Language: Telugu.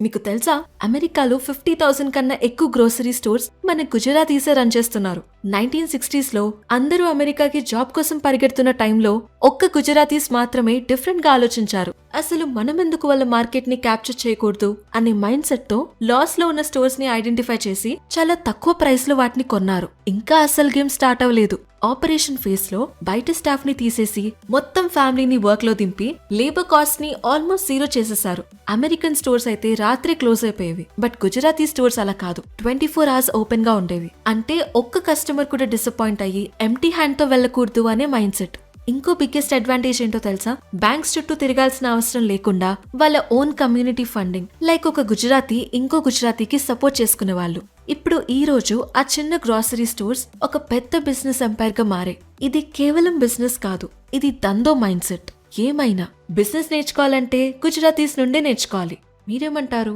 మీకు తెలుసా, అమెరికాలో 50,000 కన్నా ఎక్కువ గ్రోసరీ స్టోర్స్ మన గుజరాతీసే రన్ చేస్తున్నారు. 1960s లో అందరూ అమెరికాకి జాబ్ కోసం పరిగెడుతున్న టైంలో ఒక్క గుజరాతీస్ మాత్రమే డిఫరెంట్ గా ఆలోచించారు. అసలు మనమెందుకు వాళ్ళ మార్కెట్ ని క్యాప్చర్ చేయకూడదు అనే మైండ్ సెట్ తో లాస్ లో ఉన్న స్టోర్స్ ని ఐడెంటిఫై చేసి చాలా తక్కువ ప్రైస్ లో వాటిని కొన్నారు. ఇంకా అసలు గేమ్ స్టార్ట్ అవ్వలేదు. ఆపరేషన్ ఫేజ్ లో బయట స్టాఫ్ ని తీసేసి మొత్తం ఫ్యామిలీని వర్క్ లో దింపి లేబర్ కాస్ట్ ని ఆల్మోస్ట్ జీరో చేసేశారు. అమెరికన్ స్టోర్స్ అయితే రాత్రి క్లోజ్ అయిపోయేవి. బట్ గుజరాతీ స్టోర్స్ అలా కాదు, 24 hours ఓపెన్ గా ఉండేవి. అంటే ఒక్క కస్టమర్ కూడా డిసప్పాయింట్ అయ్యి ఎంటీ హ్యాండ్ తో వెళ్ళకూడదు అనే మైండ్ సెట్. ఇంకో బిగ్గెస్ట్ అడ్వాంటేజ్ ఏంటో తెలుసా, బ్యాంక్స్ చుట్టూ తిరగాల్సిన అవసరం లేకుండా వాళ్ళ ఓన్ కమ్యూనిటీ ఫండింగ్, లైక్ ఒక గుజరాతీ ఇంకో గుజరాతీకి సపోర్ట్ చేసుకునే వాళ్ళు. ఇప్పుడు ఈ రోజు ఆ చిన్న గ్రాసరీ స్టోర్స్ ఒక పెద్ద బిజినెస్ ఎంపైర్ గా మారే. ఇది కేవలం బిజినెస్ కాదు, ఇది దందో మైండ్ సెట్. ఏమైనా బిజినెస్ నేర్చుకోవాలంటే గుజరాతీస్ నుండే నేర్చుకోవాలి. మీరేమంటారు?